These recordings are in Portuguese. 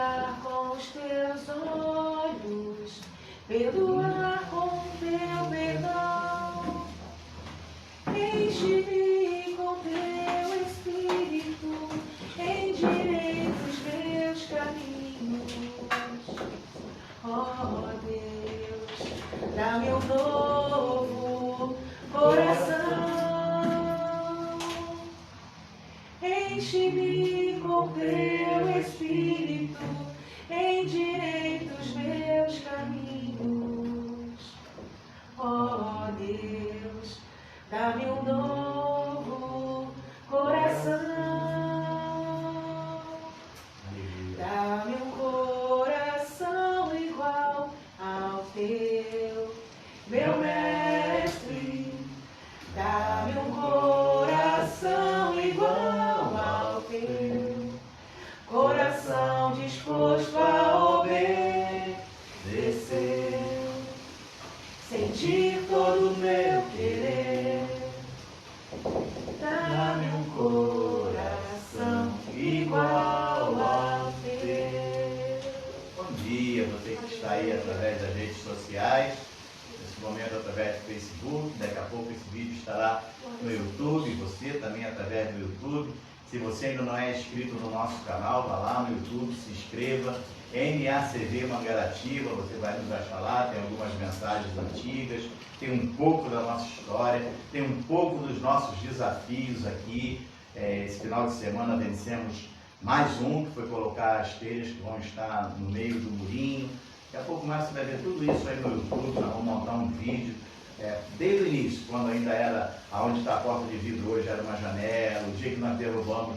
olhar com os teus olhos, perdoar com teu perdão. Enche-me com teu Espírito, endireita os meus caminhos. Oh Deus, dá-me um novo coração. Enche-me com teu Espírito, endireita os meus caminhos. Oh Deus, dá-me um novo coração. Dá-me um coração igual ao teu, meu mestre. Dá-me um coração igual ao teu, coração disposto a obedecer, sentir todo o meu querer. Dá-me um coração igual ao teu. Bom dia, você que está aí através das redes sociais, nesse momento através do Facebook, daqui a pouco esse vídeo estará no YouTube, você também através do YouTube. Se você ainda não é inscrito no nosso canal, vá lá no YouTube, se inscreva, NACV Mangaratiba, você vai nos achar lá, tem algumas mensagens antigas, tem um pouco da nossa história, tem um pouco dos nossos desafios aqui. Esse final de semana vencemos mais um, que foi colocar as telhas que vão estar no meio do murinho. Daqui a pouco mais você vai ver tudo isso aí no YouTube, nós vamos montar um vídeo. Desde o início, quando ainda era, aonde está a porta de vidro hoje era uma janela, o dia que nós derrubamos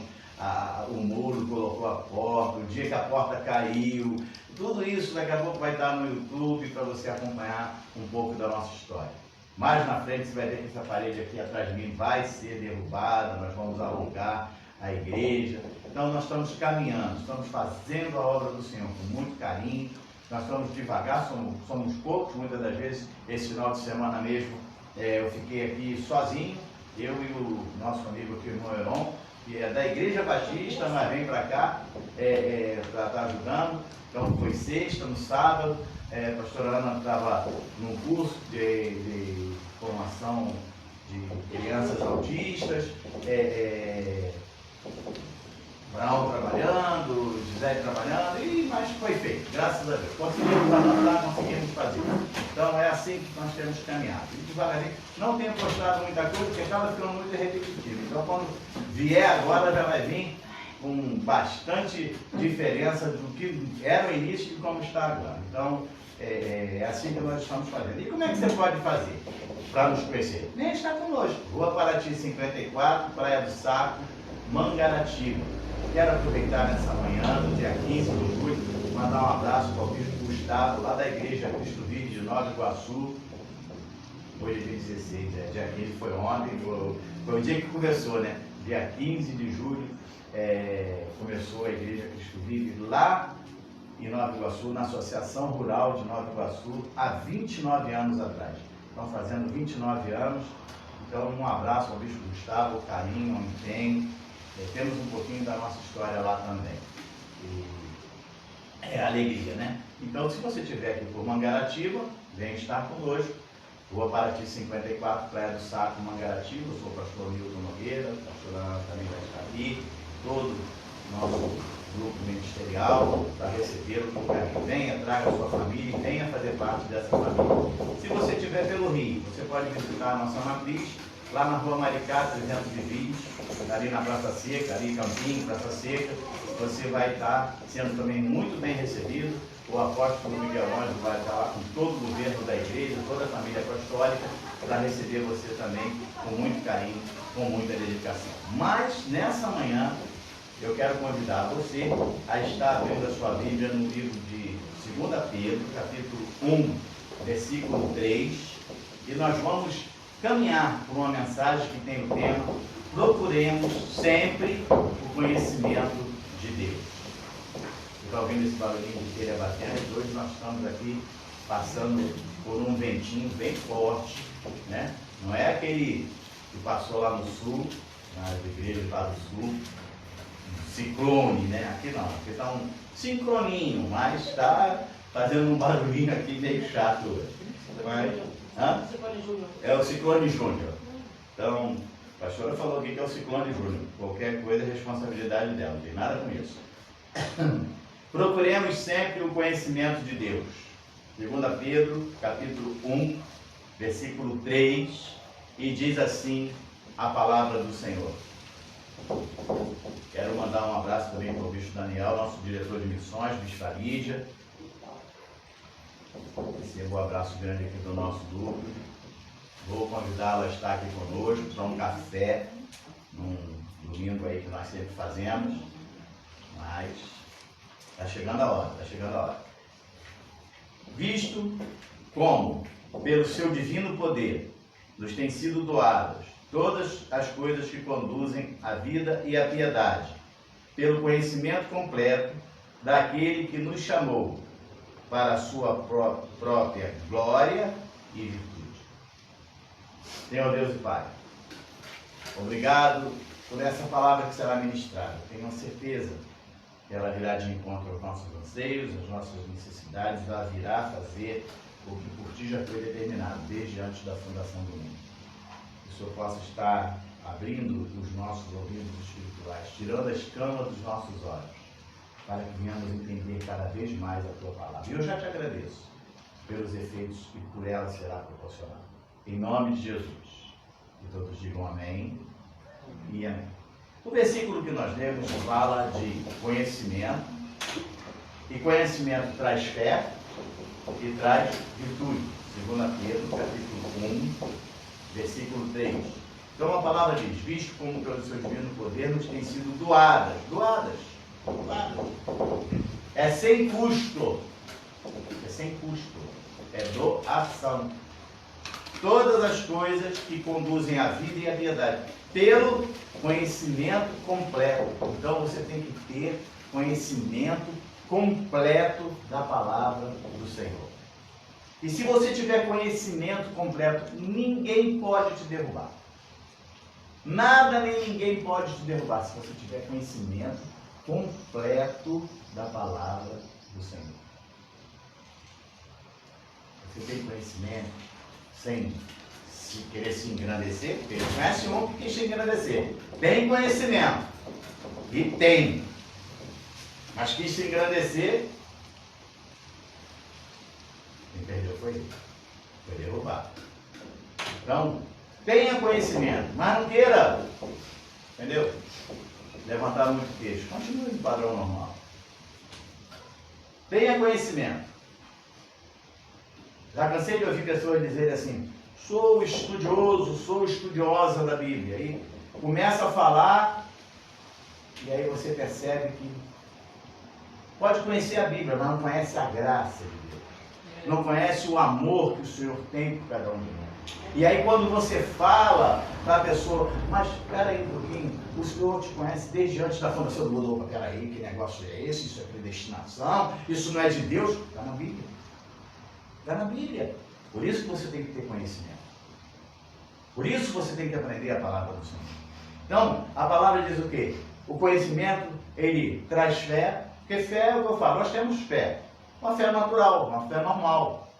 o muro, colocou a porta, o dia que a porta caiu, tudo isso daqui a pouco vai estar no YouTube para você acompanhar um pouco da nossa história. Mais na frente você vai ver que essa parede aqui atrás de mim vai ser derrubada, nós vamos alongar a igreja. Então nós estamos caminhando, estamos fazendo a obra do Senhor com muito carinho. Nós estamos devagar, somos poucos, muitas das vezes, esse final de semana mesmo, eu fiquei aqui sozinho, eu e o nosso amigo aqui, o irmão Heron, que é da Igreja Batista, mas vem para cá para estar ajudando. Então foi sexta, no sábado, a pastora Ana estava num curso de formação de crianças autistas, Brown trabalhando, Gisele trabalhando, mas foi feito, graças a Deus. Conseguimos anotar, conseguimos fazer. Então é assim que nós temos caminhado. E devagarinho, não tenho postado muita coisa, porque estava ficando muito repetitivo. Então quando vier agora já vai vir com bastante diferença do que era o início e como está agora. Então é assim que nós estamos fazendo. E como é que você pode fazer para nos conhecer? Vem estar conosco. Rua Paraty 54, Praia do Saco, Mangaratiba. Quero aproveitar nessa manhã, no dia 15 de julho, mandar um abraço para o bispo Gustavo, lá da Igreja Cristo Vive de Nova Iguaçu. Hoje é dia 16, dia 15 foi ontem, foi o dia que começou, né? Dia 15 de julho começou a Igreja Cristo Vive lá em Nova Iguaçu, na Associação Rural de Nova Iguaçu, há 29 anos atrás. Estão fazendo 29 anos, então um abraço ao bispo Gustavo, carinho, empenho. Temos um pouquinho da nossa história lá também. E é alegria, né? Então, se você estiver aqui por Mangaratiba, vem estar conosco. Rua Paraty 54, Praia do Saco, Mangaratiba. Eu sou o pastor Milton Nogueira, a pastora Ana também vai estar aqui. Todo o nosso grupo ministerial para recebê-lo com carinho. Venha, traga a sua família e venha fazer parte dessa família. Se você estiver pelo Rio, você pode visitar a nossa matriz, lá na Rua Maricá, 320, ali na Praça Seca, ali em Campinho, Praça Seca. Você vai estar sendo também muito bem recebido. O apóstolo Miguel Ângelo vai estar lá com todo o governo da igreja, toda a família apostólica, para receber você também com muito carinho, com muita dedicação. Mas, nessa manhã, eu quero convidar você a estar abrindo a sua Bíblia no livro de 2 Pedro, capítulo 1, versículo 3, e nós vamos caminhar por uma mensagem que tem o tema: procuremos sempre o conhecimento de Deus. Você está ouvindo esse barulhinho de telha batendo? Hoje nós estamos aqui passando por um ventinho bem forte, né? Não é aquele que passou lá no sul, nas igrejas lá do sul, ciclone, né? Aqui não, aqui está um sincroninho, mas está fazendo um barulhinho aqui meio chato hoje. Mas, é o ciclone júnior. Então, a pastora falou aqui que é o ciclone júnior. Qualquer coisa é responsabilidade dela, não tem nada com isso. Procuremos sempre o conhecimento de Deus. 2 Pedro, capítulo 1, versículo 3, e diz assim a palavra do Senhor. Quero mandar um abraço também para o bispo Daniel, nosso diretor de missões, bispo Lídia. Recebo um abraço grande aqui do nosso grupo. Vou convidá-la a estar aqui conosco para um café, num domingo aí que nós sempre fazemos. Mas está chegando a hora, está chegando a hora. Visto como, pelo seu divino poder, nos têm sido doadas todas as coisas que conduzem à vida e à piedade, pelo conhecimento completo daquele que nos chamou para a sua própria glória e virtude. Senhor Deus e Pai, obrigado por essa palavra que será ministrada. Tenho certeza que ela virá de encontro aos nossos anseios, às nossas necessidades, ela virá fazer o que por Ti já foi determinado, desde antes da fundação do mundo. Que o Senhor possa estar abrindo os nossos ouvidos espirituais, tirando a escama dos nossos olhos, para que venhamos entender cada vez mais a Tua palavra. E eu já Te agradeço pelos efeitos que por ela será proporcionado. Em nome de Jesus. Que todos digam amém e amém. O versículo que nós lemos fala de conhecimento, e conhecimento traz fé e traz virtude. 2 Pedro, capítulo 1, versículo 3. Então a palavra diz, visto como pelo seu divino poder nos tem sido doadas. É sem custo. É sem custo. É doação. Todas as coisas que conduzem à vida e à piedade, pelo conhecimento completo. Então você tem que ter conhecimento completo da palavra do Senhor. E se você tiver conhecimento completo, ninguém pode te derrubar. Nada nem ninguém pode te derrubar se você tiver conhecimento completo da palavra do Senhor. Você tem conhecimento sem querer se engrandecer, porque ele conhece um que quis se engrandecer. Tem conhecimento. E tem. Mas quis se engrandecer. Quem perdeu foi ele. Foi derrubado. Então, tenha conhecimento, mas não queira. Entendeu? Levantar muito queixo. Continue no padrão normal. Tenha conhecimento. Já cansei de ouvir pessoas dizerem assim, sou estudioso, sou estudiosa da Bíblia. Aí começa a falar, e aí você percebe que pode conhecer a Bíblia, mas não conhece a graça de Deus. Não conhece o amor que o Senhor tem por cada um de nós. E aí quando você fala para a pessoa, mas peraí um pouquinho, o Senhor te conhece desde antes da fundação do mundo. Opa, peraí, que negócio é esse? Isso é predestinação, isso não é de Deus. Está na Bíblia. Está na Bíblia. Por isso que você tem que ter conhecimento. Por isso você tem que aprender a palavra do Senhor. Então, a palavra diz o quê? O conhecimento, ele traz fé, porque fé é o que eu falo, nós temos fé. Uma fé natural, uma fé normal.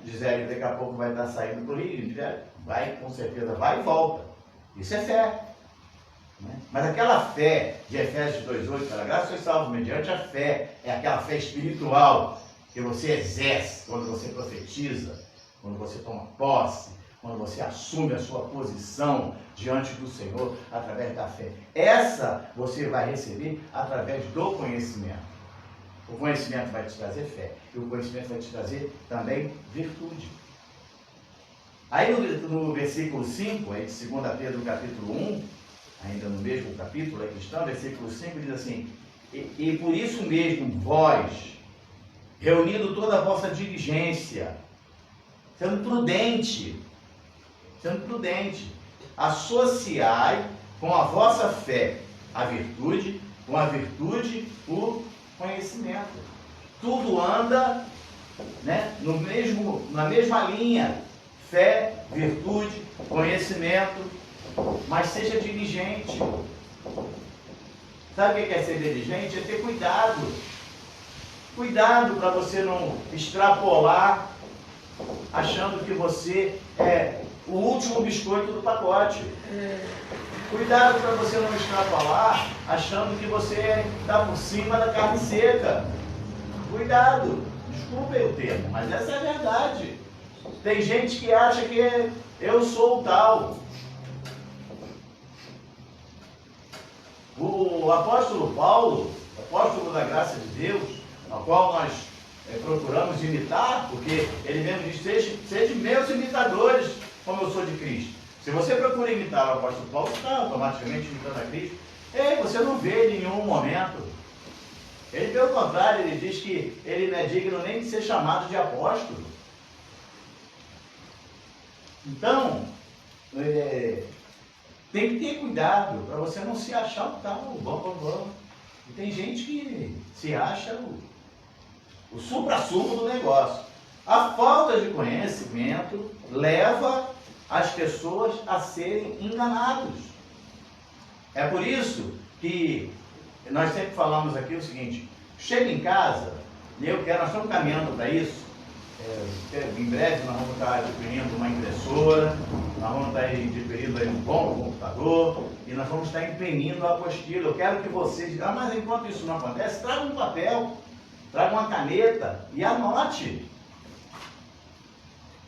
Gisele daqui a pouco vai estar saindo por aí, vai, com certeza, vai e volta. Isso é fé. Mas aquela fé de Efésios 2,8, pela graça sois salvos mediante a fé, é aquela fé espiritual que você exerce quando você profetiza, quando você toma posse, quando você assume a sua posição diante do Senhor através da fé. Essa você vai receber através do conhecimento. O conhecimento vai te trazer fé. E o conhecimento vai te trazer também virtude. Aí no versículo 5, aí de 2 Pedro capítulo 1, ainda no mesmo capítulo, aí que está, versículo 5 diz assim, e por isso mesmo vós, reunindo toda a vossa diligência, sendo prudente, associai com a vossa fé a virtude, com a virtude o conhecimento. Tudo anda, na mesma linha, fé, virtude, conhecimento, mas seja diligente. Sabe o que é ser diligente? É ter cuidado. Cuidado para você não extrapolar achando que você é o último biscoito do pacote. Cuidado para você não extrapolar achando que você está por cima da carne seca. Cuidado. Desculpem o termo, mas essa é a verdade. Tem gente que acha que eu sou o tal. O apóstolo Paulo, apóstolo da graça de Deus, ao qual nós procuramos imitar, porque ele mesmo diz, sejam meus imitadores, como eu sou de Cristo. Se você procura imitar o apóstolo Paulo, você está automaticamente imitando a Cristo. Você não vê em nenhum momento. Ele, pelo contrário, ele diz que ele não é digno nem de ser chamado de apóstolo. Então, tem que ter cuidado para você não se achar o tal, o bom. E tem gente que se acha o supra-sumo do negócio. A falta de conhecimento leva as pessoas a serem enganados. É por isso que nós sempre falamos aqui o seguinte: chega em casa, nós estamos caminhando para isso. Em breve nós vamos estar adquirindo uma impressora, nós vamos estar adquirindo um bom computador e nós vamos estar imprimindo a apostila. Eu quero que vocês, mas enquanto isso não acontece, traga um papel, traga uma caneta e anote.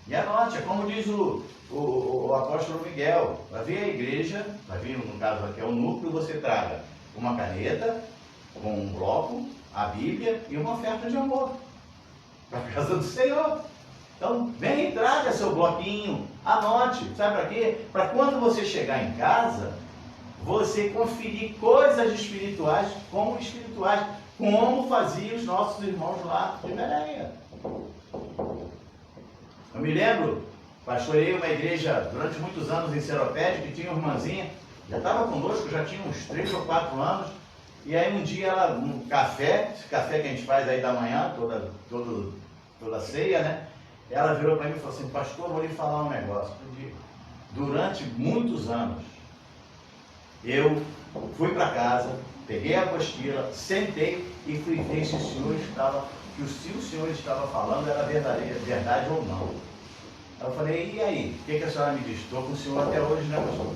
E anote, é como diz o apóstolo Miguel: vai vir a igreja, vai vir, no caso aqui é o núcleo, você traga uma caneta com um bloco, a Bíblia e uma oferta de amor para a casa do Senhor. Então, vem e traga seu bloquinho, anote. Sabe para quê? Para quando você chegar em casa, você conferir coisas espirituais, como faziam os nossos irmãos lá de Bereia. Eu me lembro, pastorei uma igreja durante muitos anos em Seropédica, que tinha uma irmãzinha, já estava conosco, já tinha uns 3 ou 4 anos, e aí um dia ela, esse café que a gente faz aí da manhã, toda ceia, né? Ela virou para mim e falou assim: pastor, vou lhe falar um negócio. Durante muitos anos, eu fui para casa, peguei a apostila, sentei e fui ver se o senhor estava falando era verdade ou não. Eu falei: e aí, o que a senhora me diz? Estou com o senhor até hoje, né, pastor?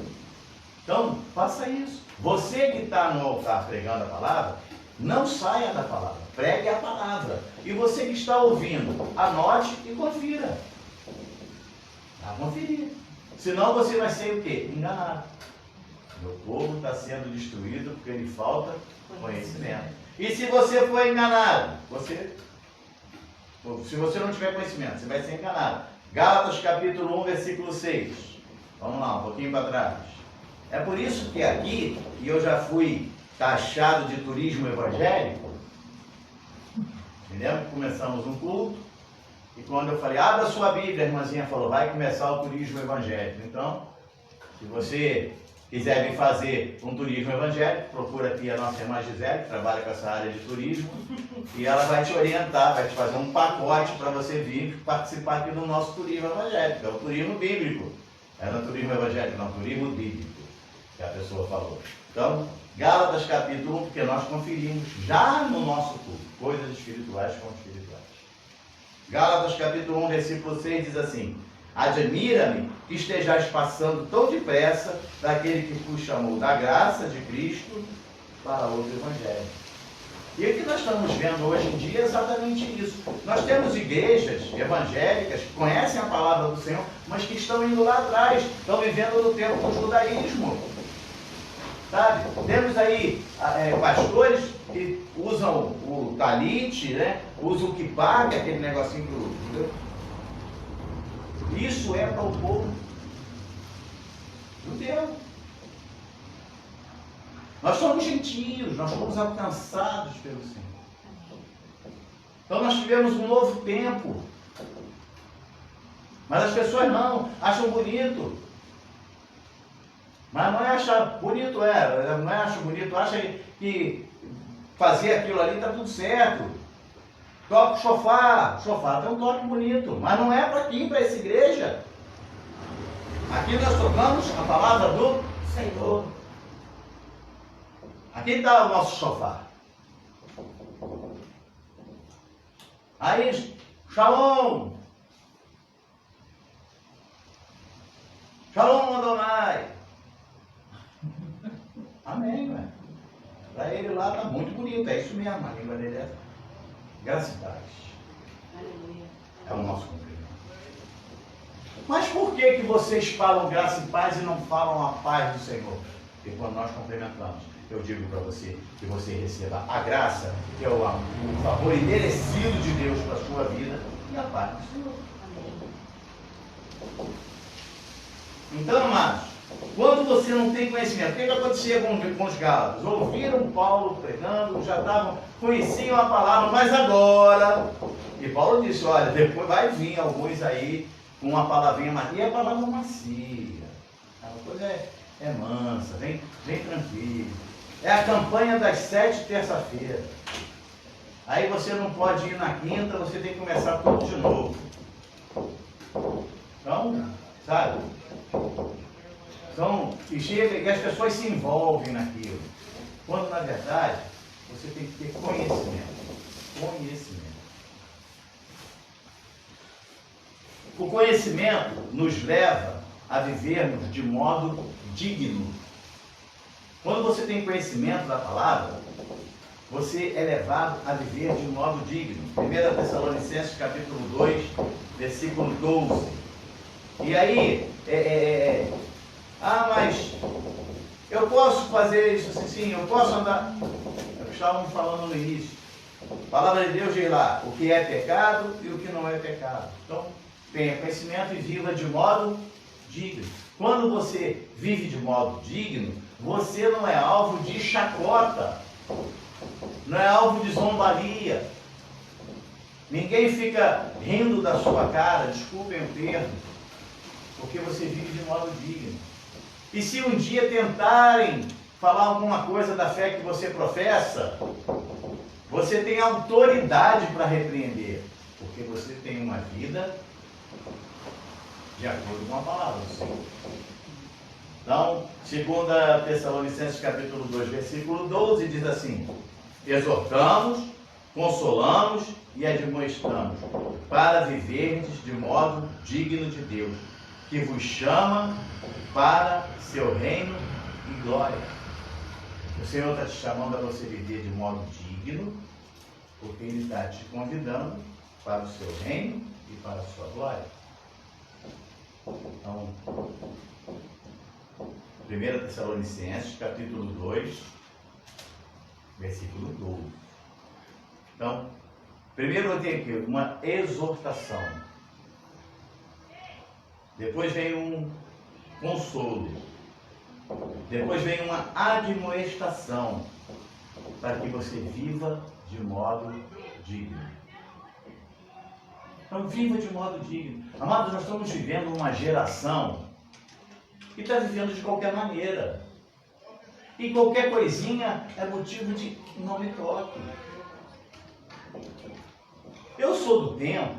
Então, faça isso. Você que está no altar pregando a palavra, não saia da palavra, pregue a palavra. E você que está ouvindo, anote e confira. Vai conferir. Senão você vai ser o quê? Enganado. Meu povo está sendo destruído porque lhe falta conhecimento. E se você for enganado, se você não tiver conhecimento, você vai ser enganado. Gálatas capítulo 1, versículo 6. Vamos lá, um pouquinho para trás. É por isso que aqui, e eu já fui taxado de turismo evangélico, me lembro que começamos um culto, e quando eu falei, abra sua Bíblia, a irmãzinha falou, vai começar o turismo evangélico. Então, se você quiser vir fazer um turismo evangélico, procura aqui a nossa irmã Gisele, que trabalha com essa área de turismo, e ela vai te orientar, vai te fazer um pacote para você vir participar aqui do nosso turismo evangélico, é o turismo bíblico. Não é turismo evangélico, não, turismo bíblico, que a pessoa falou. Então, Gálatas capítulo 1, porque nós conferimos já no nosso culto, coisas espirituais com espirituais. Gálatas capítulo 1, versículo 6 diz assim: admira-me que estejais passando tão depressa daquele que vos chamou da graça de Cristo para outro evangelho. E o que nós estamos vendo hoje em dia é exatamente isso. Nós temos igrejas evangélicas que conhecem a palavra do Senhor, mas que estão indo lá atrás, estão vivendo no tempo do judaísmo. Sabe? Temos aí pastores que usam o talit, né? Usam o kippah, que é aquele negocinho do... Isso é para o povo judeu. Nós somos gentios, nós somos alcançados pelo Senhor. Então nós tivemos um novo tempo. Mas as pessoas não, acham bonito. Mas não é achar bonito, não é achar bonito, acha que fazer aquilo ali está tudo certo. Toca o chofar tem um toque bonito, mas não é para aqui, para essa igreja. Aqui nós tocamos a palavra do Senhor. Aqui está o nosso sofá. Aí, Shalom. Shalom, Adonai. Amém, velho. Para ele lá está muito bonito. É isso mesmo, a língua dele é graça e paz. Aleluia. É o nosso cumprimento. Mas por que vocês falam graça e paz e não falam a paz do Senhor? Porque quando nós cumprimentamos, eu digo para você que você receba a graça, que é o favor imerecido de Deus para a sua vida, e a paz do Senhor. Amém. Então, amados, quando você não tem conhecimento, o que acontecia com os Gálatas? Ouviram Paulo pregando, já conheciam a palavra, mas agora, e Paulo disse, olha, depois vai vir alguns aí com uma palavrinha macia, e a palavra macia, a coisa é mansa, vem tranquilo. É a campanha das 7 terça-feira. Aí você não pode ir na quinta, você tem que começar tudo de novo. Então, sabe? Então, e chega e as pessoas se envolvem naquilo. Quando, na verdade, você tem que ter conhecimento. Conhecimento. O conhecimento nos leva a vivermos de modo digno. Quando você tem conhecimento da palavra, você é levado a viver de modo digno. 1 Tessalonicenses capítulo 2, versículo 12. E aí, mas eu posso fazer isso assim, sim, eu posso andar. É o que estávamos falando no início. A palavra de Deus diz lá o que é pecado e o que não é pecado. Então, tenha conhecimento e viva de modo digno. Quando você vive de modo digno, você não é alvo de chacota, não é alvo de zombaria. Ninguém fica rindo da sua cara, desculpem o termo, porque você vive de modo digno. E se um dia tentarem falar alguma coisa da fé que você professa, você tem autoridade para repreender, porque você tem uma vida de acordo com a palavra do Senhor. Então, 2 Tessalonicenses capítulo 2, versículo 12, diz assim: exortamos, consolamos e admoestamos, para viverdes de modo digno de Deus, que vos chama para seu reino e glória. O Senhor está te chamando a você viver de modo digno, porque Ele está te convidando para o seu reino e para a sua glória. Então, 1 Tessalonicenses, capítulo 2, versículo 12. Então, primeiro eu tenho aqui uma exortação. Depois vem um consolo. Depois vem uma admoestação, para que você viva de modo digno. Então, viva de modo digno. Amados, nós estamos vivendo uma geração que está vivendo de qualquer maneira. E qualquer coisinha é motivo de não me toque. Eu sou do tempo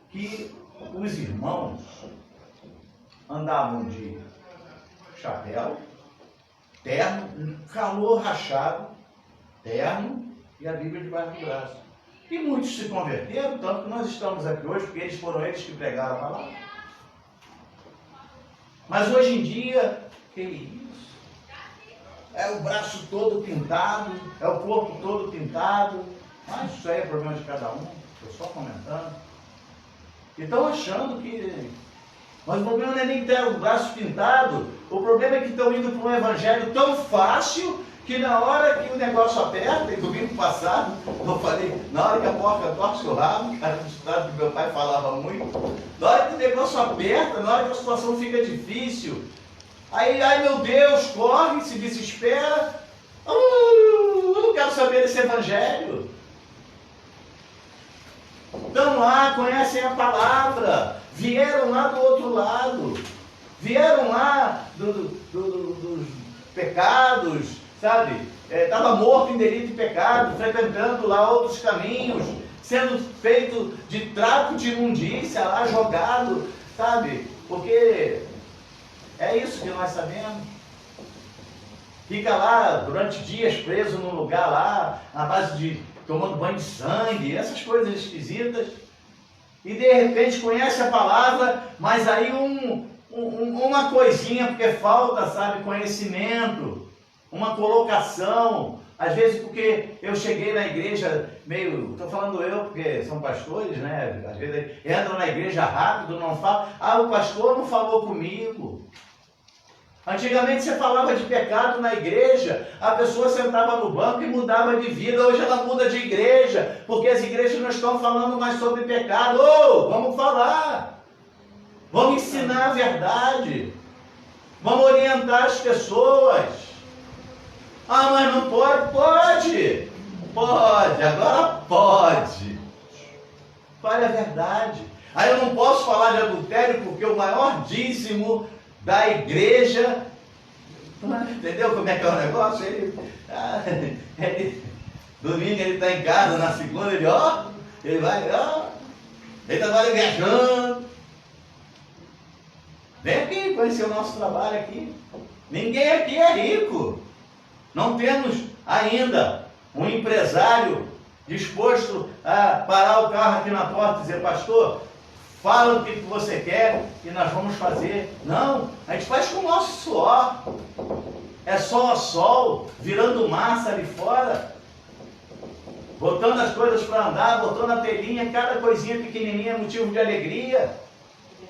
que os irmãos andavam de chapéu, terno, calor rachado, terno e a Bíblia debaixo do braço. E muitos se converteram, tanto que nós estamos aqui hoje, porque foram eles que pregaram a palavra. Mas hoje em dia, que isso? É o braço todo pintado, é o corpo todo pintado. Mas isso aí é problema de cada um, estou só comentando. E estão achando que... Mas o problema não é nem ter o braço pintado, o problema é que estão indo para um evangelho tão fácil que na hora que o negócio aperta, e domingo passado, eu falei, na hora que a porca torce o rabo, cara, do estado que meu pai falava muito, na hora que o negócio aperta, na hora que a situação fica difícil, aí, ai meu Deus, corre, se desespera, eu não quero saber desse evangelho. Estão lá, conhecem a palavra, vieram lá do outro lado, vieram lá dos pecados, sabe? Estava morto em delito e pecado, frequentando lá outros caminhos, sendo feito de trapo de imundícia lá, jogado, sabe? Porque é isso que nós sabemos. fica lá durante dias preso num lugar lá, na base de tomando banho de sangue, essas coisas esquisitas. E de repente conhece a palavra, mas aí uma coisinha, porque falta, sabe, conhecimento, uma colocação. Às vezes porque eu cheguei na igreja meio, estou falando eu porque são pastores, né? Às vezes entram na igreja rápido, não falam. Ah, o pastor não falou comigo. Antigamente você falava de pecado na igreja, a pessoa sentava no banco e mudava de vida. Hoje ela muda de igreja, porque as igrejas não estão falando mais sobre pecado. Oh, vamos falar, vamos ensinar a verdade, vamos orientar as pessoas. Ah, mas não pode? Pode, pode, agora pode. Fale a verdade. Aí eu não posso falar de adultério porque o maior dízimo da igreja, entendeu como é que é o negócio? Domingo ele está em casa, na segunda ele vai, ele trabalha viajando. Vem aqui conhecer o nosso trabalho aqui. Ninguém aqui é rico. Não temos ainda um empresário disposto a parar o carro aqui na porta e dizer, pastor, fala o que você quer e nós vamos fazer. Não, a gente faz com o nosso suor. É sol a sol, virando massa ali fora, botando as coisas para andar, botando a telinha, cada coisinha pequenininha é motivo de alegria.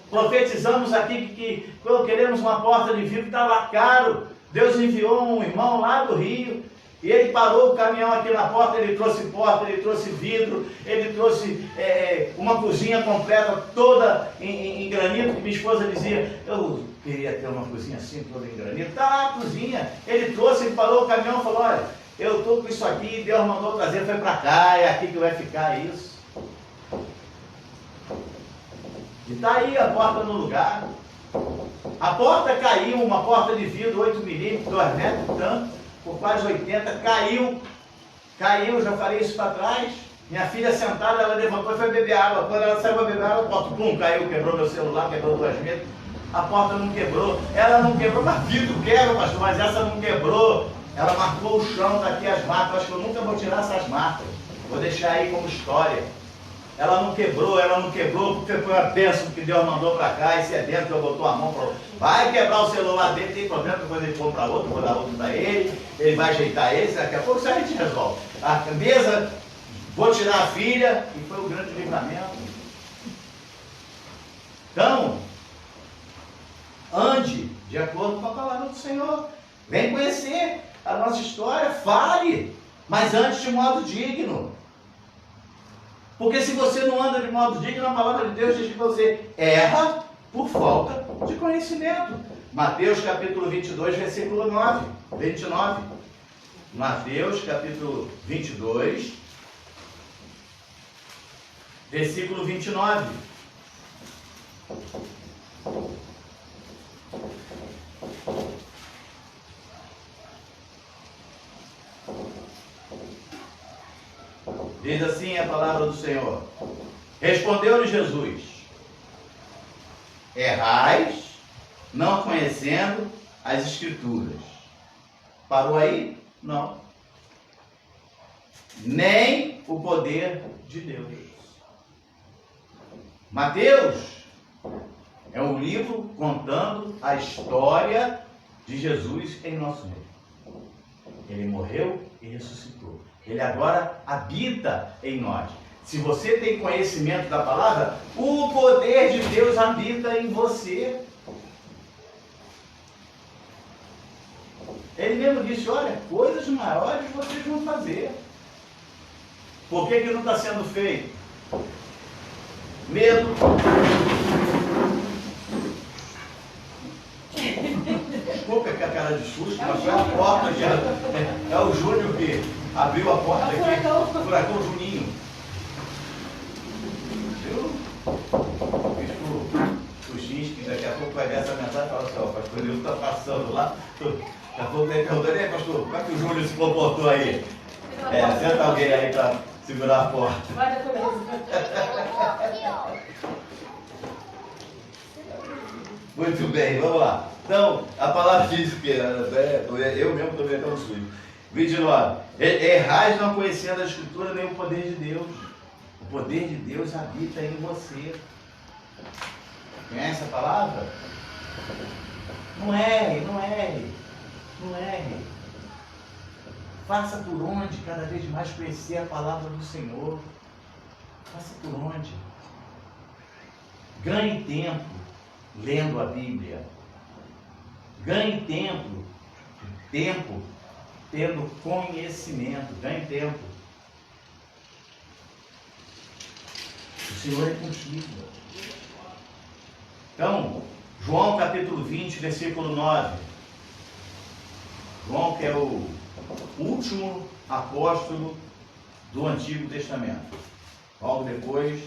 Profetizamos aqui que quando queremos uma porta de vidro estava caro. Deus enviou um irmão lá do Rio, e ele parou o caminhão aqui na porta, ele trouxe porta, ele trouxe vidro, ele trouxe uma cozinha completa, toda em granito, que minha esposa dizia, eu queria ter uma cozinha assim, toda em granito. Tá lá a cozinha, ele trouxe, ele parou o caminhão e falou, olha, eu estou com isso aqui, Deus mandou trazer, foi para cá, é aqui que vai ficar isso. E está aí a porta no lugar. A porta caiu, uma porta de vidro, 8 milímetros, 2 metros, tanto, por quase 80, caiu, já falei isso para trás. Minha filha sentada, ela levantou e foi beber água. Quando ela saiu para beber água, a porta, pum, caiu, quebrou meu celular, quebrou 2 metros. A porta não quebrou, ela não quebrou, mas vidro quebra, pastor, mas essa não quebrou. Ela marcou o chão, daqui as marcas, acho que eu nunca vou tirar essas marcas, vou deixar aí como história. Ela não quebrou, porque foi a bênção que Deus mandou para cá, e se é dentro, eu botou a mão, falou, vai quebrar o celular dele, tem problema, depois ele compra outro, vou dar outro para ele vai ajeitar esse, daqui a pouco isso a gente resolve. A mesa, vou tirar a filha, e foi o grande livramento. Então, ande de acordo com a palavra do Senhor, vem conhecer a nossa história, fale, mas ande de modo digno. Porque se você não anda de modo digno, a palavra de Deus diz que você erra por falta de conhecimento. Mateus capítulo 22, versículo 29. Mateus capítulo 22, versículo 29. Diz assim a palavra do Senhor. Respondeu-lhe Jesus, errais, não conhecendo as Escrituras. Parou aí? Não. Nem o poder de Deus. Mateus é um livro contando a história de Jesus em nosso meio. Ele morreu e ressuscitou. Ele agora habita em nós. Se você tem conhecimento da palavra, o poder de Deus habita em você. Ele mesmo disse, olha, coisas maiores vocês vão fazer. Por que não está sendo feito? Medo. Desculpa que a cara de susto, mas foi a porta já. É o Júnior que abriu a porta aqui. Furacão Juninho. Viu? Fiz pro X, que daqui a pouco vai ver essa mensagem e fala assim, ó, o pastor Nilson está passando lá. Daqui a pouco ele perguntou, ei pastor, como é que o Júnior se comportou aí? Senta alguém aí para segurar a porta. Muito bem, vamos lá. Então, a palavra diz que eu mesmo estou vendo tão sujo. 29. Errais não conhecendo a Escritura nem o poder de Deus. O poder de Deus habita em você. Conhece a palavra? Não erre, não erre, não erre. Faça por onde cada vez mais conhecer a palavra do Senhor. Faça por onde. Ganhe tempo lendo a Bíblia. Ganhe tempo tendo conhecimento. Ganhe tempo. O Senhor é contigo. Então, João capítulo 20, versículo 9. João, que é o último apóstolo do Antigo Testamento. Logo depois,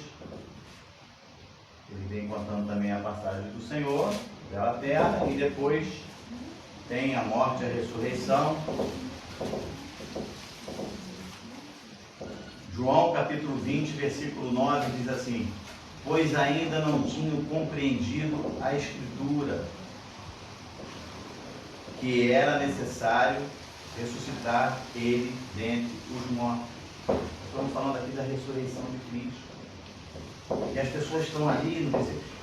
ele vem contando também a passagem do Senhor pela terra, e depois tem a morte e a ressurreição. João capítulo 20, versículo 9 diz assim: pois ainda não tinham compreendido a Escritura, que era necessário ressuscitar ele dentre os mortos. Estamos falando aqui da ressurreição de Cristo. E as pessoas estão ali,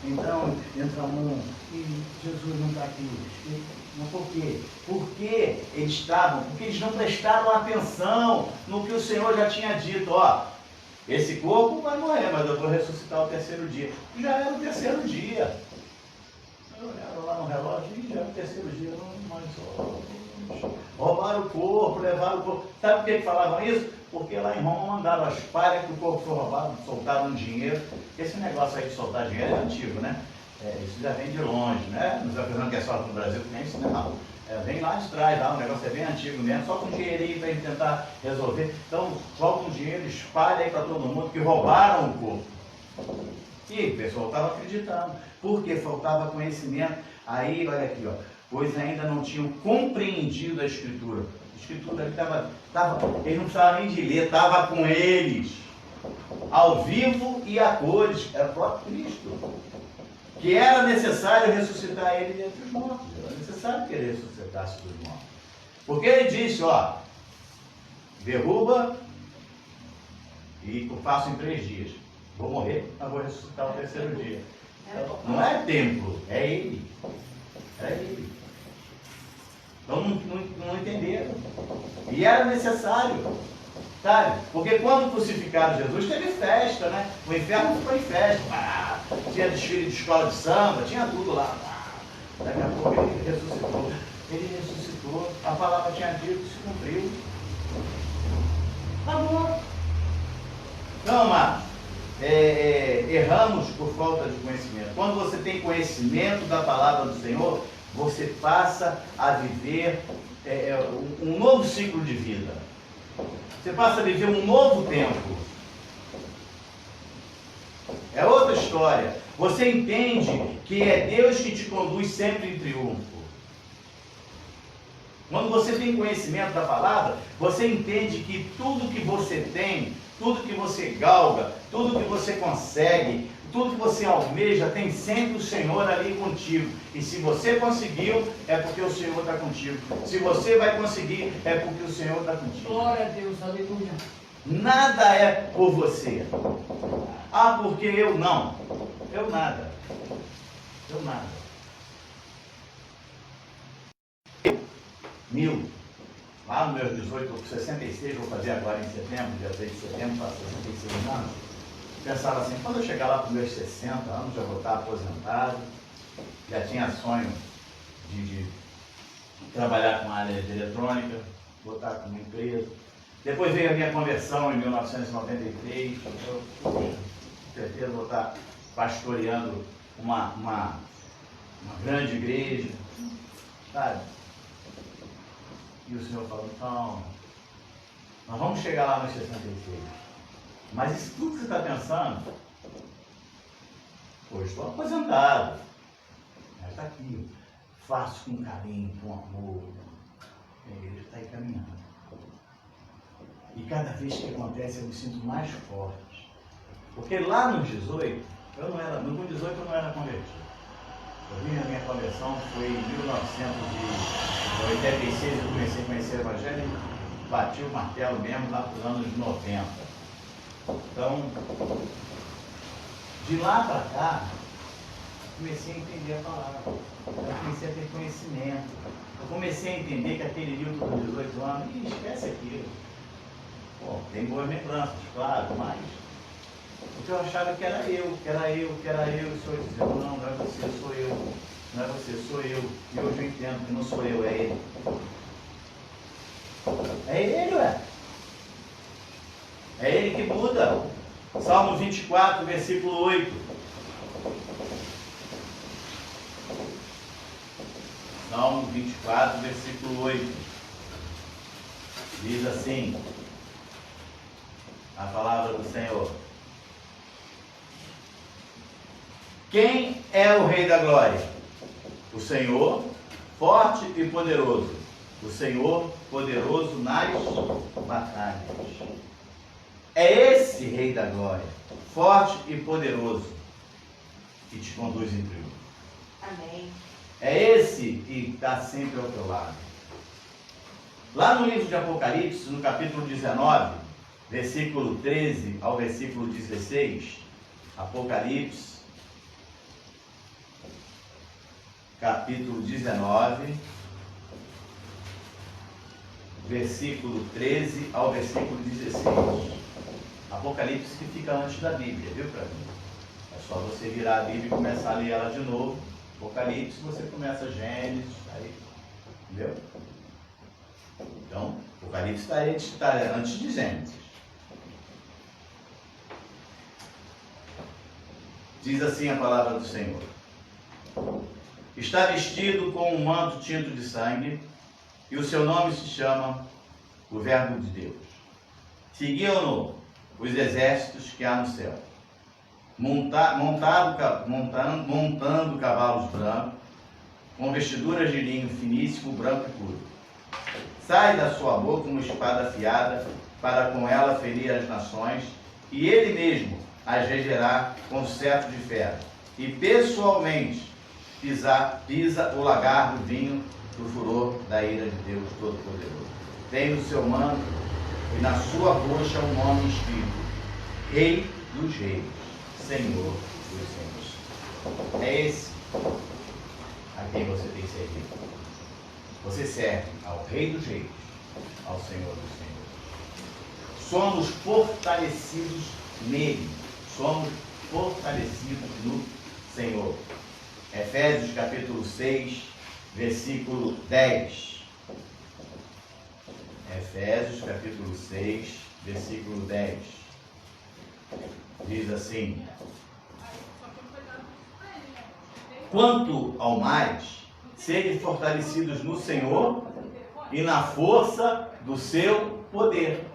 então entra um, e Jesus não está aqui. Mas por quê? Porque eles não prestaram atenção no que o Senhor já tinha dito. Ó, esse corpo vai morrer, mas eu vou ressuscitar o terceiro dia. E já era o terceiro dia. Eu olhava lá no relógio e já era o terceiro dia. Roubaram o corpo, levaram o corpo. Sabe por que falavam isso? Porque lá em Roma mandaram as palhas que o corpo foi roubado, soltaram dinheiro. Esse negócio aí de soltar dinheiro é antigo, né? Isso já vem de longe, né? Não está pensando que é só no Brasil, que nem isso não. Vem lá de trás, lá, o negócio é bem antigo mesmo, só com dinheirinho para tentar resolver. Então, solta um dinheiro, espalha aí para todo mundo que roubaram o corpo. E o pessoal estava acreditando, porque faltava conhecimento. Aí, olha aqui, ó, pois ainda não tinham compreendido a Escritura. A Escritura ali eles não precisavam nem de ler, estava com eles, ao vivo e a cores, era o próprio Cristo, que era necessário ressuscitar ele dentre os mortos, era necessário que ele ressuscitasse dos mortos, porque ele disse, ó, derruba e eu faço em 3 dias, vou morrer, mas vou ressuscitar o terceiro dia. Não é templo, é ele, é ele. Então não entenderam. E era necessário, sabe? Porque quando crucificaram Jesus, teve festa, né? O inferno ficou em festa. Tinha desfile de escola de samba, tinha tudo lá. Daqui a pouco ele ressuscitou. Ele ressuscitou. A palavra tinha dito, se cumpriu. Acabou. Então, amados, erramos por falta de conhecimento. Quando você tem conhecimento da palavra do Senhor, você passa a viver um novo ciclo de vida. Você passa a viver um novo tempo. É outra história. Você entende que é Deus que te conduz sempre em triunfo. Quando você tem conhecimento da palavra, você entende que tudo que você tem, tudo que você galga, tudo que você consegue, tudo que você almeja, tem sempre o Senhor ali contigo. E se você conseguiu, é porque o Senhor está contigo. Se você vai conseguir, é porque o Senhor está contigo. Glória a Deus, aleluia. Nada é por você. Ah, porque eu não. Eu nada. Eu nada. Lá nos meus 18, com 66, vou fazer agora em setembro, dia 3 de setembro, faço 66 anos. Pensava assim, quando eu chegar lá para os meus 60 anos, já vou estar aposentado, já tinha sonho de trabalhar com a área de eletrônica, vou estar com uma empresa. Depois veio a minha conversão em 1993, eu, com certeza, vou estar pastoreando uma grande igreja, sabe? E o Senhor falou, então, nós vamos chegar lá nos 66. Mas isso tudo que você está pensando, pô, estou aposentado. Mas está aqui, faço com carinho, com amor. A igreja está aí caminhando. E cada vez que acontece eu me sinto mais forte. Porque lá nos 18, com 18 eu não era convertido. Eu vim na minha conversão, foi em 1986, eu comecei a conhecer o Evangelho e bati o martelo mesmo lá para os anos 90. Então, de lá para cá, comecei a entender a palavra, eu comecei a ter conhecimento, eu comecei a entender que aquele livro com 18 anos, esquece aquilo. Bom, tem boas lembranças, claro, mas porque eu achava que era eu, e o Senhor dizia, não é você, sou eu, não é você, sou eu, e hoje eu entendo que não sou eu, é ele. É ele, ué. É ele que muda. Salmo 24, versículo 8. Salmo 24, versículo 8. Diz assim, a palavra do Senhor. Quem é o Rei da Glória? O Senhor, forte e poderoso. O Senhor, poderoso nas batalhas. É esse Rei da Glória, forte e poderoso, que te conduz em triunfo. Amém. É esse que está sempre ao teu lado. Lá no livro de Apocalipse, no capítulo 19, versículo 13 ao versículo 16, Apocalipse, capítulo 19, versículo 13 ao versículo 16. Apocalipse que fica antes da Bíblia, viu, para mim? É só você virar a Bíblia e começar a ler ela de novo. Apocalipse, você começa Gênesis, aí, entendeu? Então, Apocalipse está antes de Gênesis. Diz assim a palavra do Senhor. Está vestido com um manto tinto de sangue, e o seu nome se chama o Verbo de Deus. Seguiam-no os exércitos que há no céu, montando cavalos brancos, com vestiduras de linho finíssimo, branco e puro. Sai da sua boca uma espada afiada, para com ela ferir as nações, e ele mesmo as regerá com cetro de ferro, e pessoalmente pisa o lagar do vinho do furor da ira de Deus Todo-Poderoso. Tem no seu manto e na sua coxa um nome escrito: Rei dos Reis, Senhor dos Senhores. É esse a quem você tem servido. Você serve ao Rei dos Reis, ao Senhor dos Senhores. Somos fortalecidos nele. Somos fortalecidos no Senhor. Efésios capítulo 6, versículo 10. Efésios capítulo 6, versículo 10. Diz assim: quanto ao mais, sede fortalecidos no Senhor e na força do seu poder.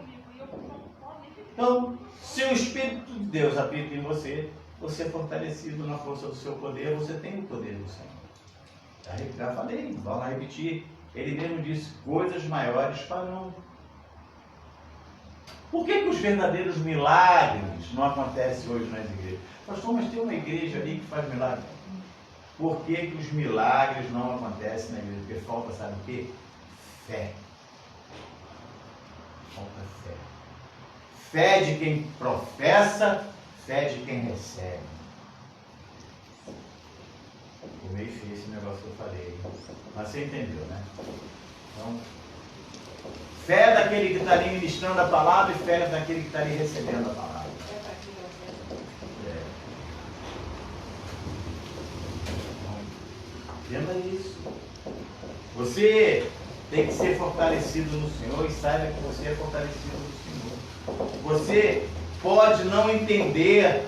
Então, se o Espírito de Deus habita em você, você é fortalecido na força do seu poder, você tem o poder do Senhor. Já falei, vamos lá repetir. Ele mesmo disse, coisas maiores farão. Por que os verdadeiros milagres não acontecem hoje nas igrejas? Pastor, mas tem uma igreja ali que faz milagre. Por que os milagres não acontecem na igreja? Porque falta, sabe o quê? Fé. Falta fé. Fé de quem professa, fé de quem recebe. Ficou meio feio esse negócio que eu falei. Mas você entendeu, né? Então, fé daquele que está ali ministrando a palavra e fé daquele que está ali recebendo a palavra. Entenda isso. Você tem que ser fortalecido no Senhor e saiba que você é fortalecido no Senhor. Você pode não entender,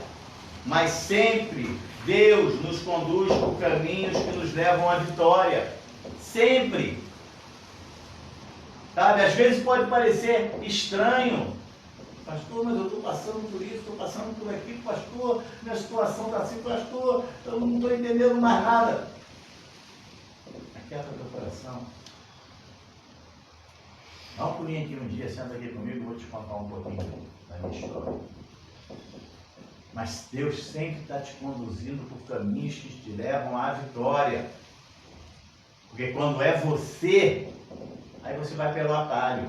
mas sempre Deus nos conduz por caminhos que nos levam à vitória. Sempre. Sabe? Às vezes pode parecer estranho. Pastor, mas eu estou passando por isso, estou passando por aquilo. Pastor, minha situação está assim. Pastor, eu não estou entendendo mais nada. Aquieta teu coração. Dá um pulinho aqui um dia, senta aqui comigo, eu vou te contar um pouquinho da minha história. Mas Deus sempre está te conduzindo por caminhos que te levam à vitória. Porque quando é você, aí você vai pelo atalho.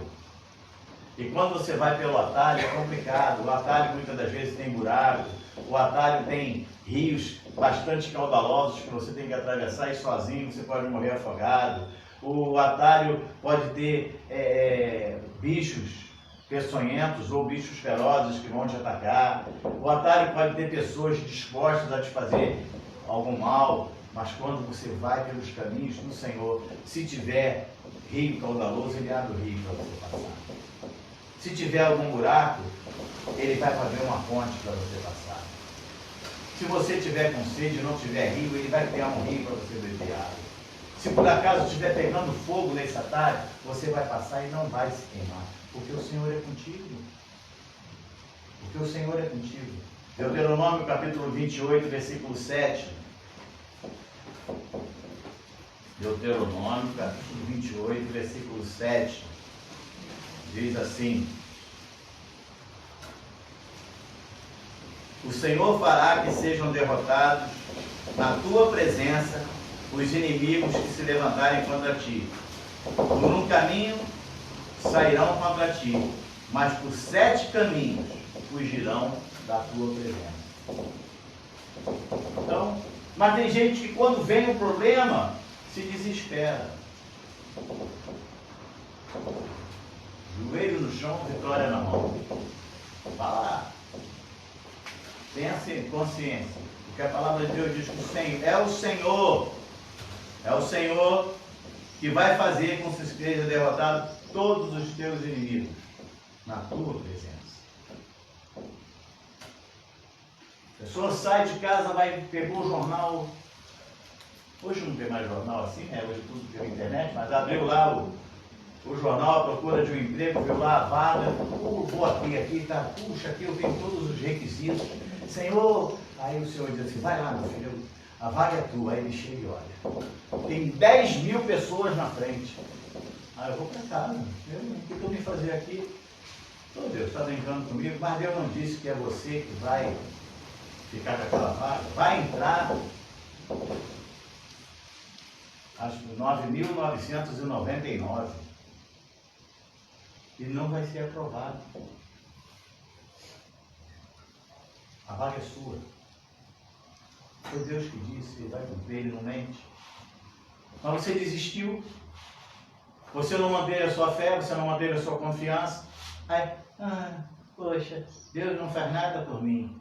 E quando você vai pelo atalho é complicado. O atalho muitas das vezes tem buraco. O atalho tem rios bastante caudalosos que você tem que atravessar e sozinho você pode morrer afogado. O atalho pode ter bichos peçonhentos ou bichos ferozes que vão te atacar. O atalho pode ter pessoas dispostas a te fazer algum mal. Mas quando você vai pelos caminhos do Senhor, se tiver rio caudaloso, Ele abre o rio para você passar. Se tiver algum buraco, Ele vai fazer uma ponte para você passar. Se você tiver com sede e não tiver rio, Ele vai criar um rio para você beber água. Se por acaso estiver pegando fogo nesse atalho, você vai passar e não vai se queimar. Porque o Senhor é contigo. Porque o Senhor é contigo. Deuteronômio capítulo 28, versículo 7. Deuteronômio capítulo 28, versículo 7. Diz assim: o Senhor fará que sejam derrotados na tua presença os inimigos que se levantarem contra ti. Por um caminho sairão contra ti, mas por 7 caminhos fugirão da tua presença. Então, mas tem gente que quando vem um problema, se desespera. Joelho no chão, vitória na mão. Vá lá. Tenha consciência. Porque a palavra de Deus diz que o Senhor é o Senhor. É o Senhor que vai fazer com que seja derrotado todos os teus inimigos na tua presença. A pessoa sai de casa, pegou o jornal. Hoje não tem mais jornal assim, né? Hoje tudo pela internet, mas abriu lá o jornal à procura de um emprego, viu lá a vaga. Vou aqui, tá? Puxa, aqui eu tenho todos os requisitos. Senhor, aí o Senhor diz assim: vai lá, meu filho, a vaga é tua. Aí ele chega e olha. Tem 10.000 pessoas na frente. Aí eu vou para casa. O que eu vim fazer aqui? Oh, Deus, está brincando comigo, mas Deus não disse que é você que vai ficar com aquela vaga. Vai entrar às 9.999 e não vai ser aprovado. A vaga é sua. Foi Deus que disse, vai cumprir, Ele não mente. Mas você desistiu, você não manteve a sua fé, você não manteve a sua confiança. Aí, poxa, Deus não faz nada por mim.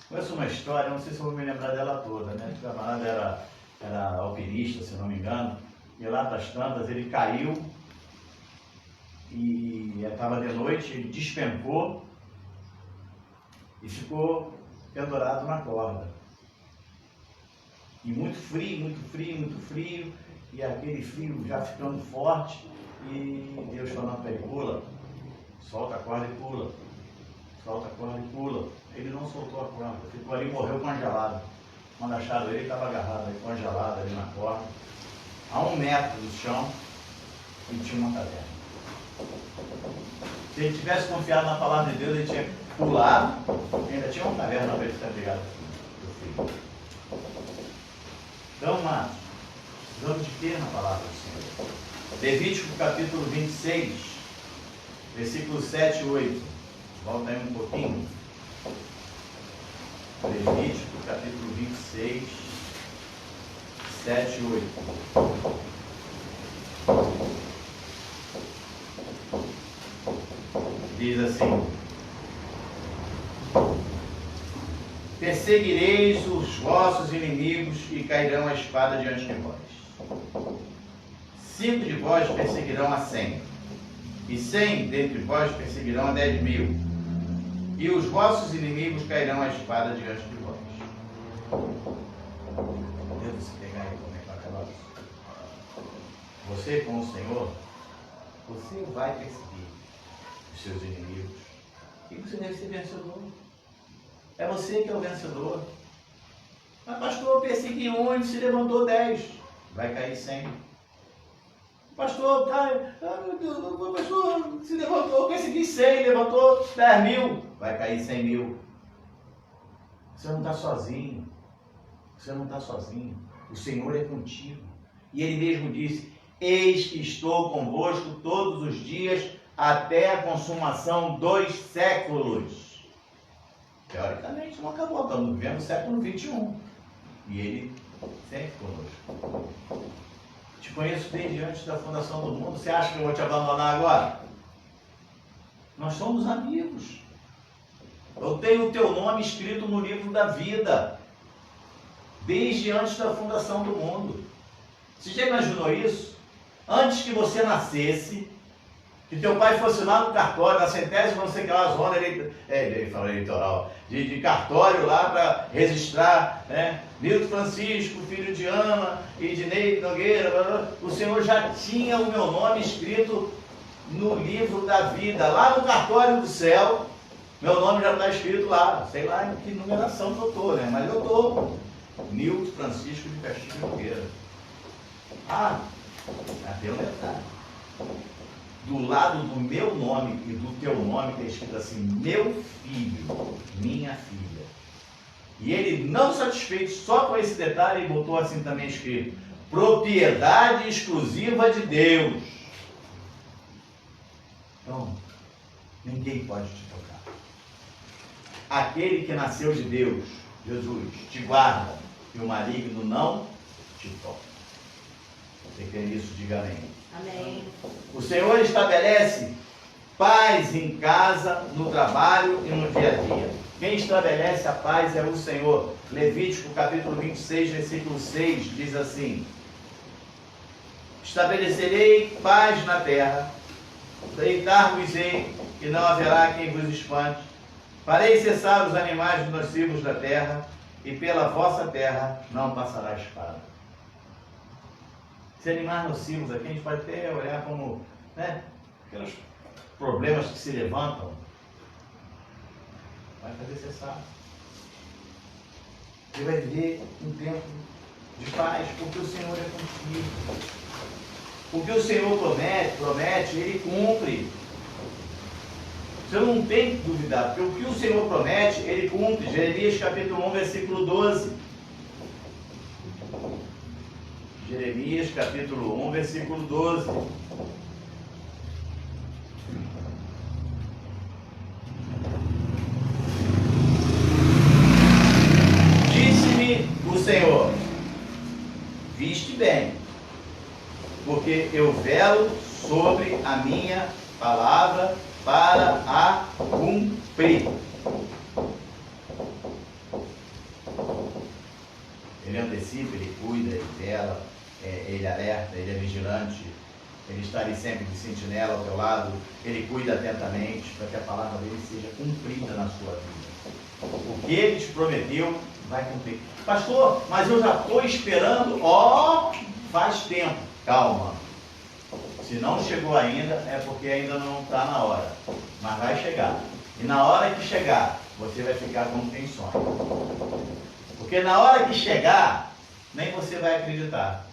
Conheço uma história, não sei se eu vou me lembrar dela toda, né? O camarada era alpinista, se não me engano, e lá das tantas ele caiu e estava de noite, ele despencou e ficou pendurado na corda. E muito frio, e aquele frio já ficando forte, e Deus falando para ele: pula, solta a corda e pula, solta a corda e pula. Ele não soltou a corda, ficou ali e morreu congelado. Quando acharam ele, estava agarrado ali, congelado ali na corda, a 1 metro do chão, e tinha uma caverna. Se ele tivesse confiado na palavra de Deus, ele tinha pulado, ainda tinha uma caverna para ele ficar ligado aqui. Então, amados, precisamos de ter na palavra do Senhor. Levítico capítulo 26, versículo 7 e 8. Volta aí um pouquinho. Levítico capítulo 26, 7 e 8. Diz assim: perseguireis os vossos inimigos e cairão a espada diante de vós. 5 de vós perseguirão a 100, e 100 dentre vós perseguirão a 10.000, e os vossos inimigos cairão a espada diante de vós. Deus, se pegar aí como é que aquela. Você com o Senhor, você vai perseguir os seus inimigos, e você deve ser vencedor. É você que é o vencedor. Mas pastor, eu persegui um e se levantou 10. Vai cair 100. Pastor, meu Deus, pastor, se levantou, consegui 100, levantou 10 mil, vai cair 100 mil. Você não está sozinho. Você não está sozinho. O Senhor é contigo. E Ele mesmo disse: eis que estou convosco todos os dias até a consumação dos séculos. Teoricamente não acabou, estamos vivendo o século 21. E Ele sempre conosco. Te conheço desde antes da fundação do mundo. Você acha que eu vou te abandonar agora? Nós somos amigos. Eu tenho o teu nome escrito no livro da vida, desde antes da fundação do mundo. Você já imaginou isso? Antes que você nascesse, que teu pai fosse lá no cartório, na centésima, não sei que lá, zona eleitoral, de cartório lá para registrar, né? Nilton Francisco, filho de Ana e de Ney Nogueira, o Senhor já tinha o meu nome escrito no livro da vida, lá no cartório do céu. Meu nome já está escrito lá, sei lá em que numeração que eu estou, né? Mas eu estou. Nilton Francisco de Castilho Nogueira. Até um detalhe. Do lado do meu nome e do teu nome está escrito assim: meu filho, minha filha. E ele, não satisfeito só com esse detalhe, ele botou assim também escrito: propriedade exclusiva de Deus. Então, ninguém pode te tocar. Aquele que nasceu de Deus, Jesus, te guarda, e o maligno não te toca. Você crê nisso? Diga amém. Amém. O Senhor estabelece paz em casa, no trabalho e no dia a dia. Quem estabelece a paz é o Senhor. Levítico capítulo 26, versículo 6, diz assim: estabelecerei paz na terra, deitar-vos-ei, e não haverá quem vos espante. Farei cessar os animais nocivos da terra, e pela vossa terra não passará espada. Esses animais nocivos aqui a gente pode até olhar como, né, aqueles problemas que se levantam. Vai fazer cessar. Você vai viver um tempo de paz, porque o Senhor é contigo. O que o Senhor promete, Ele cumpre. Você não tem que duvidar, porque o que o Senhor promete, Ele cumpre. Jeremias capítulo 1, versículo 12. Jeremias capítulo 1, versículo 12. Disse-me o Senhor: viste bem, porque eu velo sobre a minha palavra para a cumprir. Ele antecipa, ele cuida, ele vela, ele alerta, ele é vigilante, ele está ali sempre de sentinela ao teu lado, ele cuida atentamente para que a palavra dele seja cumprida na sua vida. O que ele te prometeu, vai cumprir. Pastor, mas eu já estou esperando, faz tempo. Calma. Se não chegou ainda, é porque ainda não está na hora. Mas vai chegar. E na hora que chegar, você vai ficar como quem sonha. Porque na hora que chegar, nem você vai acreditar.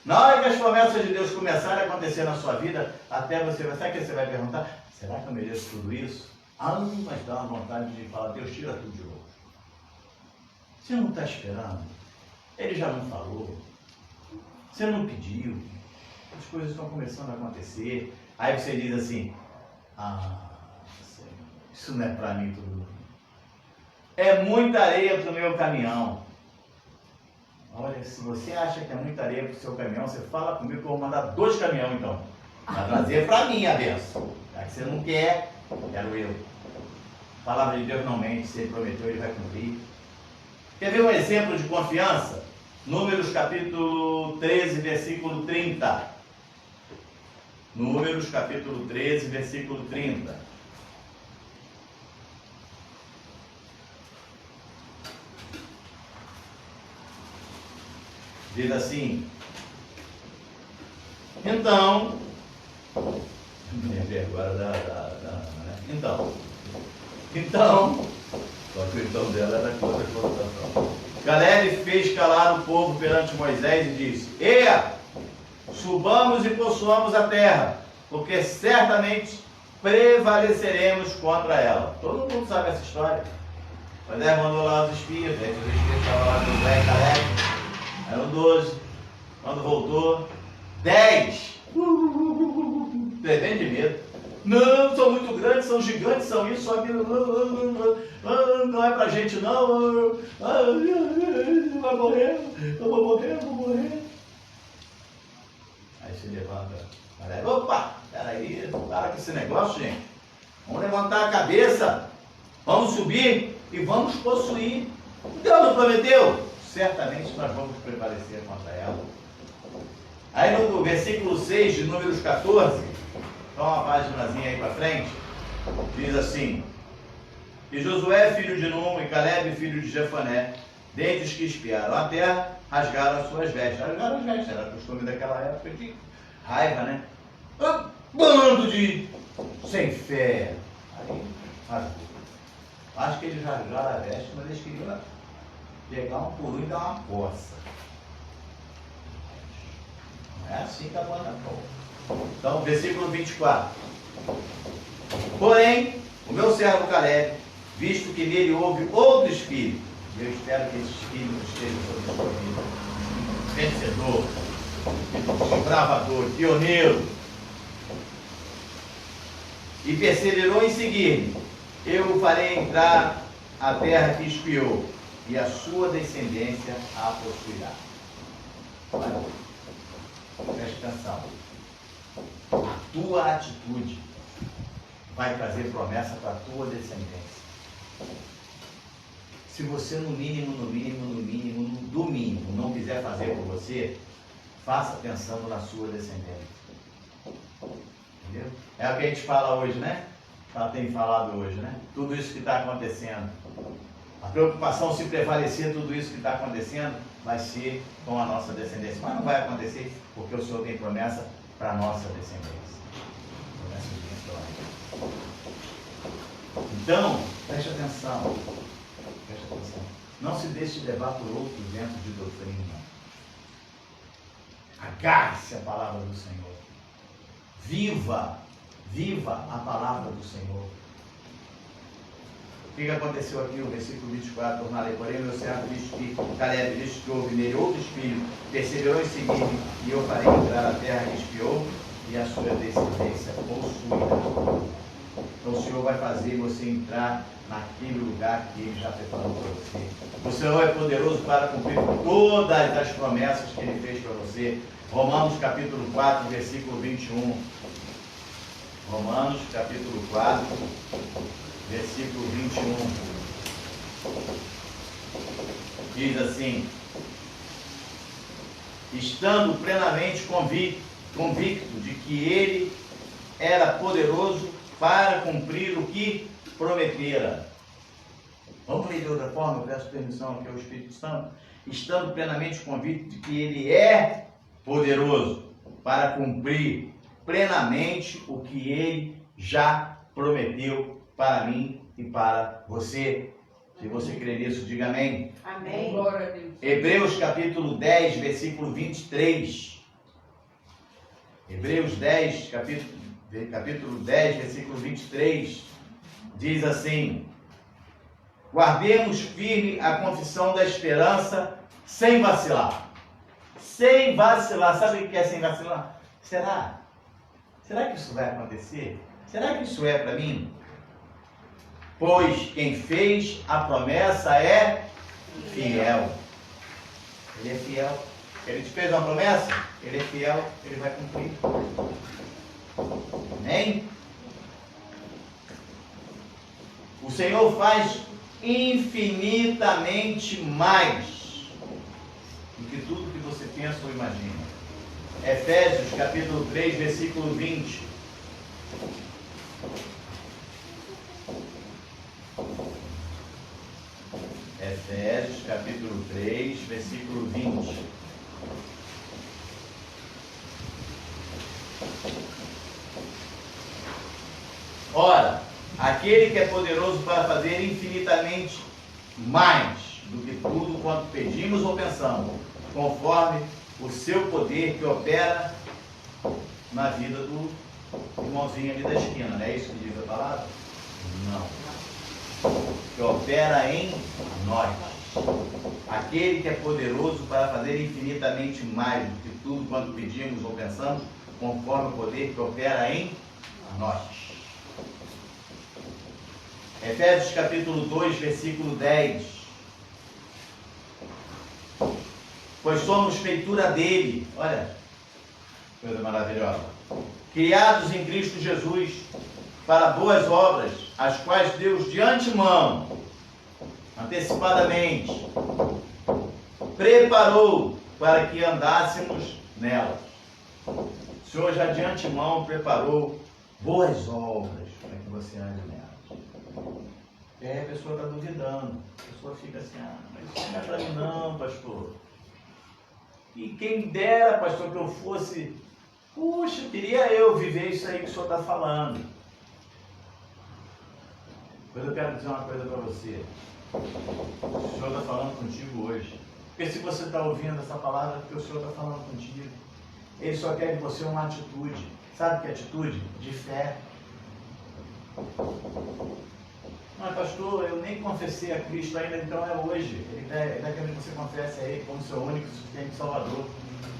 Na hora que as promessas de Deus começarem a acontecer na sua vida, até você vai... Sabe o que você vai perguntar? Será que eu mereço tudo isso? Mas dá uma vontade de falar: Deus, tira tudo de novo. Você não está esperando? Ele já não falou. Você não pediu. As coisas estão começando a acontecer. Aí você diz assim: Senhor, isso não é para mim tudo. É muita areia para o meu caminhão. Olha, se você acha que é muita areia para o seu caminhão, você fala comigo que eu vou mandar 2 caminhões então. Para trazer para mim a bênção. Já que você não quer, quero eu. A palavra de Deus não mente, se Ele prometeu, Ele vai cumprir. Quer ver um exemplo de confiança? Números capítulo 13, versículo 30. Números capítulo 13, versículo 30. Diz assim: então, agora então, só que o então dela era outra conotação. Caleb fez calar o povo perante Moisés e disse: Eia, subamos e possuamos a terra, porque certamente prevaleceremos contra ela. Todo mundo sabe essa história. Moisés mandou lá os espias, aí os espias estavam lá com Josué e Caleb, eram 12. Quando voltou, 10. Tremendo de medo. Não, são muito grandes, são gigantes, são isso, são aquilo. Não é pra gente não. Vai morrer, eu vou morrer, eu vou morrer. Aí se levanta. Opa, peraí, para com esse negócio, gente. Vamos levantar a cabeça, vamos subir e vamos possuir. Deus não prometeu? Certamente nós vamos prevalecer contra ela. Aí no versículo 6 de Números 14, dá uma paginazinha aí para frente, diz assim: E Josué, filho de Num, e Caleb, filho de Jefoné, dentre os que espiaram a terra, rasgaram as suas vestes. Rasgaram as vestes, era costume daquela época de raiva, né? Bando de sem fé. Aí rasgou. Acho que eles rasgaram a veste, mas eles queriam pegar um por um e dar uma coça. Não é assim que a banda toca. Então, versículo 24. Porém, o meu servo Caleb, visto que nele houve outro espírito, e eu espero que esse espírito esteja sobre a sua vida, vencedor, desbravador, pioneiro, e perseverou em seguir-me, eu o farei entrar à terra que espiou, e a sua descendência a possuirá. Olha, preste atenção. A tua atitude vai trazer promessa para a tua descendência. Se você no mínimo, não quiser fazer por você, faça pensando na sua descendência. Entendeu? É o que a gente fala hoje, né? Ela tem falado hoje, né? Tudo isso que está acontecendo. A preocupação, se prevalecer tudo isso que está acontecendo, vai ser com a nossa descendência. Mas não vai acontecer, porque o Senhor tem promessa para a nossa descendência. Promessa de vitória. Então, preste atenção. Preste atenção. Não se deixe levar por outro vento de doutrina. Agarre-se à palavra do Senhor. Viva a palavra do Senhor. O que aconteceu aqui? O versículo 24, tornarei, porém, meu servo, visto que Caleb, visto que houve nele outro espírito, perseverou em seguir-me, e eu farei entrar a terra que espiou, e a sua descendência possuirá. Então o Senhor vai fazer você entrar naquele lugar que Ele já preparou para você. O Senhor é poderoso para cumprir todas as promessas que Ele fez para você. Romanos capítulo 4, versículo 21. Romanos capítulo 4, versículo 21. Diz assim: estando plenamente convicto de que Ele era poderoso para cumprir o que prometera. Vamos ler de outra forma, eu peço permissão aqui ao Espírito Santo. Estando plenamente convicto de que Ele é poderoso para cumprir plenamente o que Ele já prometeu para mim e para você. Se você crer nisso, diga amém. Amém. Hebreus capítulo 10, versículo 23. Hebreus 10, capítulo 10, versículo 23, diz assim: guardemos firme a confissão da esperança sem vacilar. Sem vacilar. Sabe o que é sem vacilar? Será que isso vai acontecer? Será que isso é para mim? Pois quem fez a promessa é fiel. Ele é fiel. Ele te fez uma promessa? Ele é fiel, ele vai cumprir. Amém? O Senhor faz infinitamente mais do que tudo que você pensa ou imagina. Efésios capítulo 3, versículo 20. Efésios capítulo 3, versículo 20. Ora, aquele que é poderoso para fazer infinitamente mais do que tudo quanto pedimos ou pensamos, conforme o seu poder que opera na vida do irmãozinho ali da esquina, não é isso que diz a palavra? Não. Que opera em nós. Aquele que é poderoso para fazer infinitamente mais do que tudo quanto pedimos ou pensamos, conforme o poder que opera em nós. Efésios capítulo 2, versículo 10. Pois somos feitura dele, olha, coisa maravilhosa, criados em Cristo Jesus, para boas obras, as quais Deus de antemão, antecipadamente, preparou para que andássemos nelas. O Senhor já de antemão preparou boas obras para que você ande nelas. E aí a pessoa está duvidando, a pessoa fica assim, mas isso não é para mim não, pastor. E quem dera, pastor, que eu fosse, puxa, queria eu viver isso aí que o senhor está falando. Mas eu quero dizer uma coisa para você. O Senhor está falando contigo hoje. Porque se você está ouvindo essa palavra, é porque o Senhor está falando contigo. Ele só quer de você uma atitude. Sabe que é atitude? De fé. Mas pastor, eu nem confessei a Cristo ainda, então é hoje. Ele quer que você confesse a Ele como seu único e suficiente Salvador.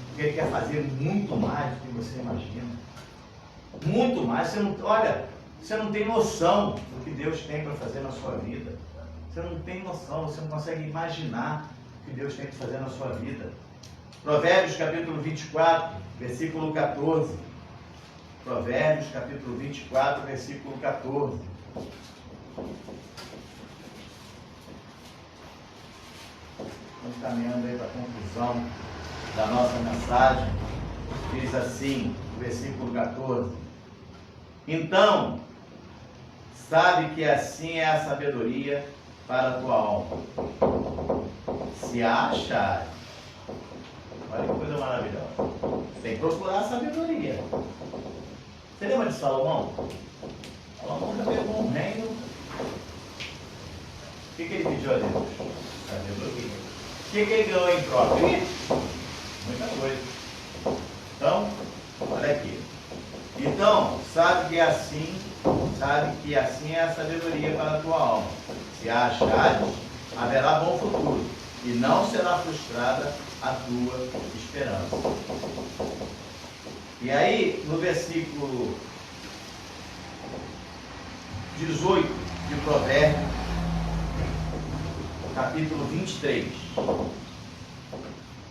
Porque Ele quer fazer muito mais do que você imagina. Muito mais. Você não tem noção do que Deus tem para fazer na sua vida. Você não tem noção, você não consegue imaginar o que Deus tem para fazer na sua vida. Provérbios capítulo 24, versículo 14. Provérbios capítulo 24, versículo 14. Estamos caminhando aí para a conclusão da nossa mensagem. Diz assim, o versículo 14. Então, sabe que assim é a sabedoria para a tua alma. Se acha, olha que coisa maravilhosa. Tem que procurar a sabedoria. Você lembra de Salomão? Salomão já pegou um reino. O que ele pediu a Deus? Sabedoria. O que ele ganhou em troca? Muita coisa. Então, olha aqui. Então, sabe que assim é a sabedoria para a tua alma. Se a achares, haverá bom futuro, e não será frustrada a tua esperança. E aí, no versículo 18 de Provérbios, capítulo 23.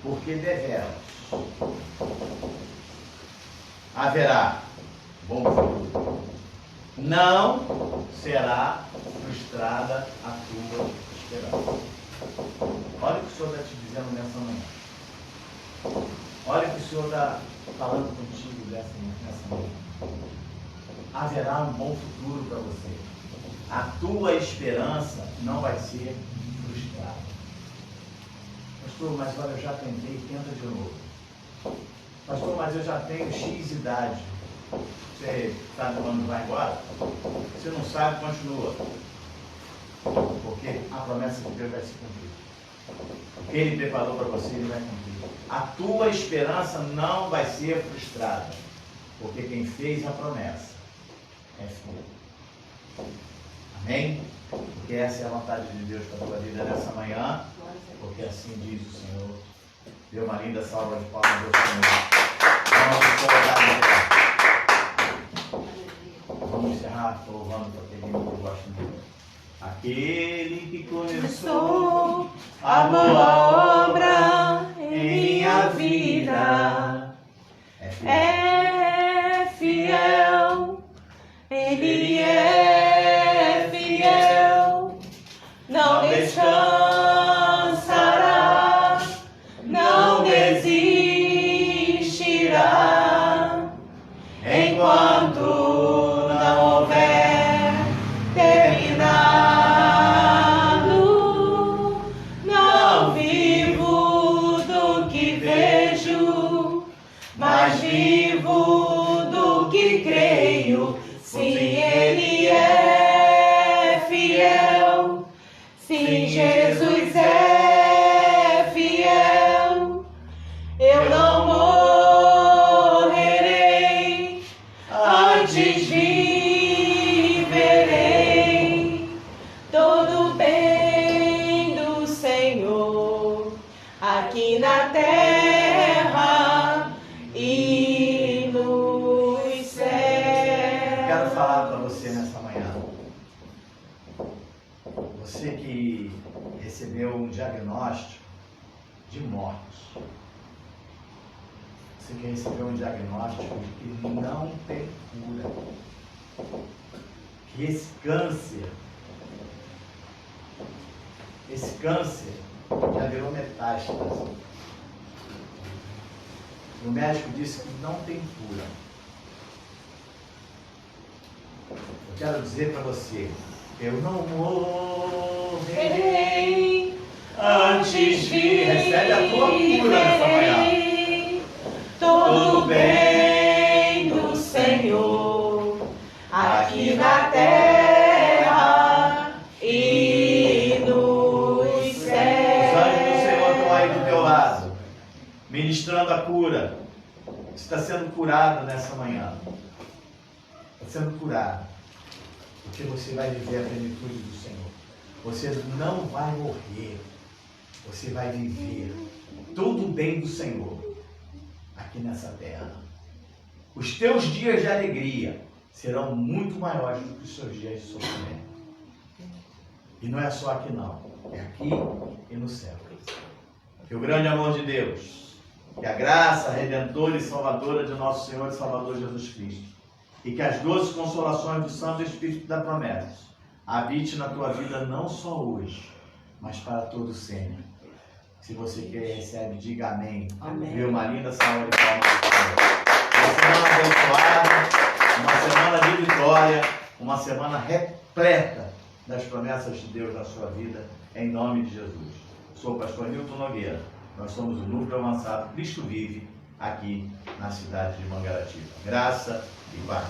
Porque deveras haverá bom futuro, não será frustrada a tua esperança. Olha o que o Senhor está te dizendo nessa manhã. Olha o que o Senhor está falando contigo nessa manhã. Haverá um bom futuro para você. A tua esperança não vai ser frustrada. Pastor, mas olha, eu já tentei, tenta de novo. Pastor, mas eu já tenho X idade. Você sabe quando vai embora? Você não sabe, continua. Porque a promessa de Deus vai se cumprir. O que Ele preparou para você, Ele vai cumprir. A tua esperança não vai ser frustrada. Porque quem fez a promessa é fiel. Amém? Porque essa é a vontade de Deus para a tua vida nessa manhã. Porque assim diz o Senhor. Dê uma linda salva de palmas ao Senhor. Vamos encerrar louvando para aquele que eu gosto muito. Aquele que começou a boa obra em minha vida é fiel. Ele é fiel. Não descansará, não desistirá, enquanto não houver terminado. Não vivo do que vejo, mas vivo do que creio. Sim, Ele é fiel. Sim, Jesus é fiel. Eu não morrerei, recebeu um diagnóstico de morte. Você que recebeu um diagnóstico de que não tem cura. Que esse câncer já virou metástase. O médico disse que não tem cura. Eu quero dizer para você, eu não morrerei antes de recebe a tua cura nessa manhã. Todo bem do Senhor aqui na terra e nos céus. Os anjos do Senhor estão aí do teu lado, ministrando a cura. Você está sendo curado nessa manhã. Está sendo curado. Porque você vai viver a plenitude do Senhor. Você não vai morrer. Você vai viver todo o bem do Senhor aqui nessa terra. Os teus dias de alegria serão muito maiores do que os seus dias de sofrimento. E não é só aqui não. É aqui e no céu. Que o grande amor de Deus, que a graça redentora e salvadora de nosso Senhor e Salvador Jesus Cristo, e que as doces consolações do Santo Espírito da promessa habite na tua vida não só hoje, mas para todo sempre. Se você quer e recebe, diga amém. Amém. Viu uma linda salva de palmas do Senhor. Uma semana abençoada, uma semana de vitória, uma semana repleta das promessas de Deus na sua vida, em nome de Jesus. Sou o pastor Nilton Nogueira. Nós somos o Núcleo Avançado Cristo Vive, aqui na cidade de Mangaratiba. Graça e paz.